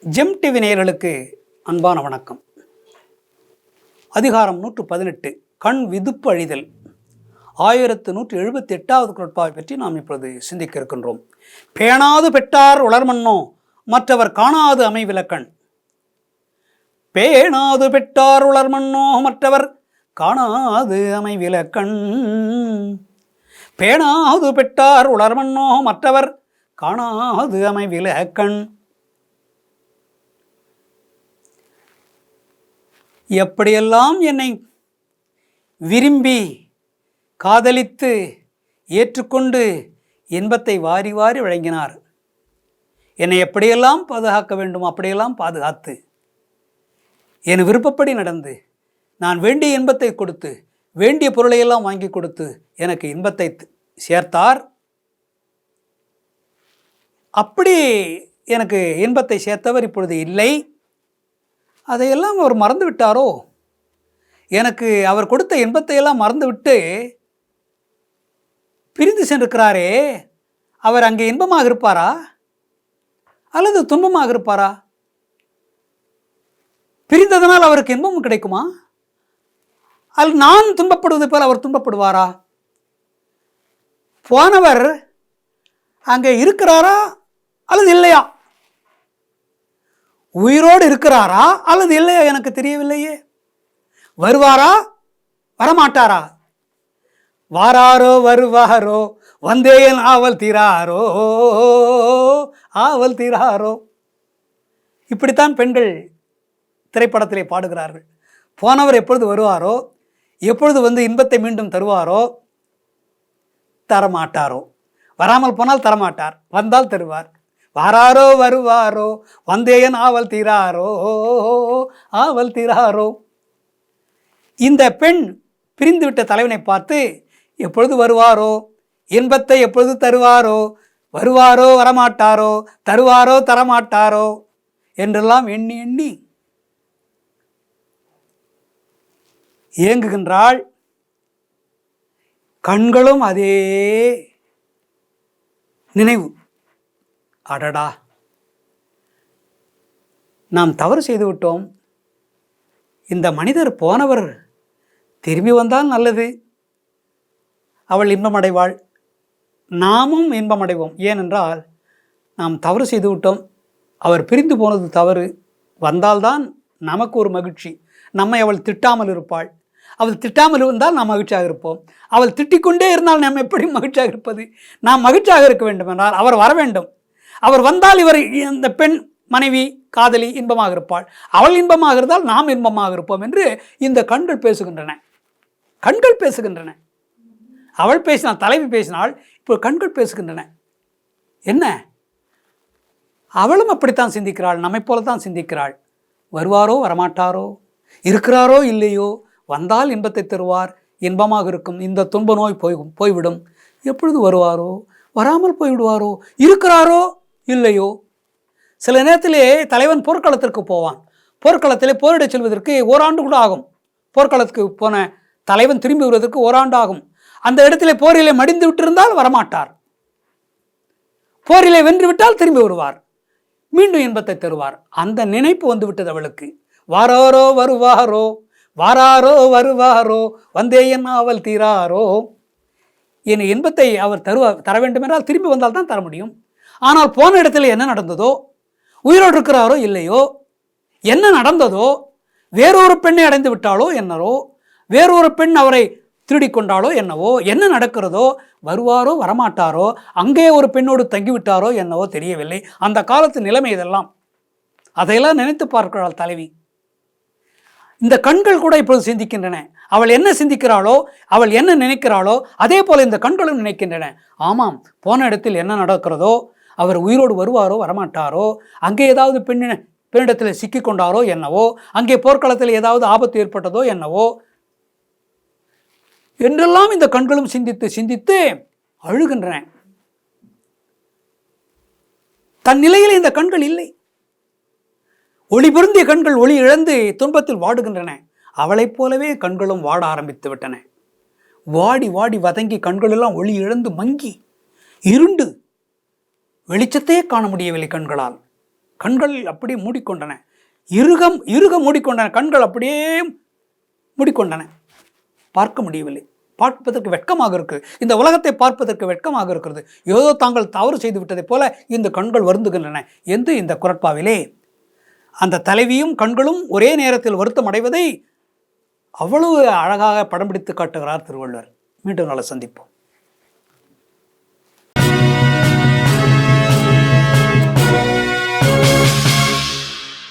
GeM TV நேயர்களுக்கு அன்பான வணக்கம். அதிகாரம் 118 கண் விதுப்பு அழிதல் 1178வது குறட்பாவை பற்றி நாம் இப்பொழுது சிந்திக்க இருக்கின்றோம். பேணாது பெற்றார் உளர்மன்னோ மற்றவர் காணாது அமைவிலக்கண். பேணாது பெற்றார் உளர்மன்னோ மற்றவர் காணாது அமைவிலக்கண். பேணாது பெற்றார் உளர்மன்னோ மற்றவர் காணாது அமைவிலக்கண். எப்படியெல்லாம் என்னை விரும்பி காதலித்து ஏற்றுக்கொண்டு இன்பத்தை வாரி வாரி வழங்கினார். என்னை எப்படியெல்லாம் பாதுகாக்க வேண்டும் அப்படியெல்லாம் பாதுகாத்து என் விருப்பப்படி நடந்து நான் வேண்டிய இன்பத்தை கொடுத்து வேண்டிய பொருளையெல்லாம் வாங்கி கொடுத்து எனக்கு இன்பத்தை சேர்த்தார். அப்படி எனக்கு இன்பத்தை சேர்த்தவர் இப்பொழுது இல்லை. அதையெல்லாம் அவர் மறந்து விட்டாரோ? எனக்கு அவர் கொடுத்த இன்பத்தையெல்லாம் மறந்துவிட்டு பிரிந்து சென்றிருக்கிறாரே, அவர் அங்கே இன்பமாக இருப்பாரா அல்லது துன்பமாக இருப்பாரா? பிரிந்ததனால் அவருக்கு இன்பமும் கிடைக்குமா அல்லது நான் துன்பப்படுவது போல் அவர் துன்பப்படுவாரா? போனவர் அங்கே இருக்கிறாரா அல்லது இல்லையா? உயிரோடு இருக்கிறாரா அல்லது இல்லையா எனக்கு தெரியவில்லையே. வருவாரா வரமாட்டாரா? வாராரோ வருவாரோ வந்தேன் ஆவல் தீராரோ ஆவல் தீராரோ. இப்படித்தான் பெண்கள் திரைப்படத்திலே பாடுகிறார்கள். போனவர் எப்பொழுது வருவாரோ, எப்பொழுது வந்து இன்பத்தை மீண்டும் தருவாரோ, தரமாட்டாரோ. வராமல் போனால் தரமாட்டார், வந்தால் தருவார். வாராரோ வருவாரோ வந்தேன் ஆவல் தீராரோ ஆவல் தீராரோ. இந்த பெண் பிரிந்துவிட்ட தலைவனை பார்த்து எப்பொழுது வருவாரோ, இன்பத்தை எப்பொழுது தருவாரோ, வருவாரோ வரமாட்டாரோ, தருவாரோ தரமாட்டாரோ என்றெல்லாம் எண்ணி எண்ணி ஏங்குகின்றாள். கண்களும் அதே நினைவு. அடடா, நாம் தவறு செய்து விட்டோம். இந்த மனிதர் போனவர் திரும்பி வந்தால் நல்லது, அவள் இன்பமடைவாள், நாமும் இன்பமடைவோம். ஏனென்றால் நாம் தவறு செய்து விட்டோம். அவர் பிரிந்து போனது தவறு. வந்தால்தான் நமக்கு ஒரு மகிழ்ச்சி. நம்மை அவள் திட்டாமல் இருப்பாள். அவள் திட்டாமல் இருந்தால் நாம் மகிழ்ச்சியாக இருப்போம். அவள் திட்டிக்கொண்டே இருந்தால் நாம் எப்படி மகிழ்ச்சியாக இருப்பது? நாம் மகிழ்ச்சியாக இருக்க வேண்டும் என்றால் அவர் வர வேண்டும். அவர் வந்தால் இவர் இந்த பெண் மனைவி காதலி இன்பமாக இருப்பாள். அவள் இன்பமாக இருந்தால் நாம் இன்பமாக இருப்போம் என்று இந்த கண்கள் பேசுகின்றன. கண்கள் பேசுகின்றன. அவள் பேசினாள், தலைவி பேசினாள், இப்போ கண்கள் பேசுகின்றன. என்ன? அவளும் அப்படித்தான் சிந்திக்கிறாள், நம்மை போலத்தான் சிந்திக்கிறாள். வருவாரோ வரமாட்டாரோ, இருக்கிறாரோ இல்லையோ, வந்தால் இன்பத்தை தருவார், இன்பமாக இருக்கும், இந்த துன்ப நோய் போய்விடும். எப்பொழுது வருவாரோ, வராமல் போய்விடுவாரோ, இருக்கிறாரோ இல்லையோ. சில நேரத்திலே தலைவன் போர்க்களத்திற்கு போவான். போர்க்களத்திலே போரிடச் செல்வதற்கு ஓராண்டு கூட ஆகும். போர்க்களத்துக்கு போன தலைவன் திரும்பி வருவதற்கு ஓராண்டு ஆகும். அந்த இடத்திலே போரிலே மடிந்து விட்டிருந்தால் வரமாட்டார். போரிலே வென்று விட்டால் திரும்பி வருவார், மீண்டும் இன்பத்தை தருவார். அந்த நினைப்பு வந்து விட்டது அவளுக்கு. வாராரோ வருவாரோ வாராரோ வருவாரோ வந்தேன் ஆவல் தீராரோ. என் இன்பத்தை அவர் தர வேண்டும் என்றால் திரும்பி வந்தால் தான் தர முடியும். ஆனால் போன இடத்துல என்ன நடந்ததோ, உயிரோடு இருக்கிறாரோ இல்லையோ, என்ன நடந்ததோ, வேறொரு பெண்ணை அடைந்து விட்டாலோ என்னவோ, வேறொரு பெண் அவரை திருடி கொண்டாலோ என்னவோ, என்ன நடக்கிறதோ, வருவாரோ வரமாட்டாரோ, அங்கே ஒரு பெண்ணோடு தங்கிவிட்டாரோ என்னவோ தெரியவில்லை. அந்த காலத்து நிலைமை இதெல்லாம். அதையெல்லாம் நினைத்து பார்க்கிறாள் தலைவி. இந்த கண்கள் கூட இப்பொழுது சிந்திக்கின்றன. அவள் என்ன சிந்திக்கிறாளோ, அவள் என்ன நினைக்கிறாளோ, அதே போல இந்த கண்களும் நினைக்கின்றன. ஆமாம், போன இடத்தில் என்ன நடக்கிறதோ, அவர் உயிரோடு வருவாரோ வரமாட்டாரோ, அங்கே ஏதாவது பெண்ணிடத்தில் சிக்கிக்கொண்டாரோ என்னவோ, அங்கே போர்க்களத்தில் ஏதாவது ஆபத்து ஏற்பட்டதோ என்னவோ என்றெல்லாம் இந்த கண்களும் சிந்தித்து சிந்தித்து அழுகின்றன. தன் நிலையில் இந்த கண்கள் இல்லை. ஒளி பொருந்திய கண்கள் ஒளி இழந்து துன்பத்தில் வாடுகின்றன. அவளைப் போலவே கண்களும் வாட ஆரம்பித்து விட்டன. வாடி வாடி வதங்கி கண்களெல்லாம் ஒளி இழந்து மங்கி இருண்டு வெளிச்சத்தையே காண முடியவில்லை கண்களால். கண்கள் அப்படியே மூடிக்கொண்டன, இறுக மூடிக்கொண்டன, கண்கள் அப்படியே மூடிக்கொண்டன. பார்க்க முடியவில்லை. பார்ப்பதற்கு வெட்கமாக இருக்கு. இந்த உலகத்தை பார்ப்பதற்கு வெட்கமாக இருக்கிறது. ஏதோ தாங்கள் தவறு செய்து விட்டதைப் போல இந்த கண்கள் வருந்துகின்றன என்று இந்த குறட்பாவிலே அந்த தலைவியும் கண்களும் ஒரே நேரத்தில் வருத்தம் அடைவதை அவ்வளவு அழகாக படம் பிடித்து காட்டுகிறார் திருவள்ளுவர். மீண்டும் நாளை சந்திப்போம்.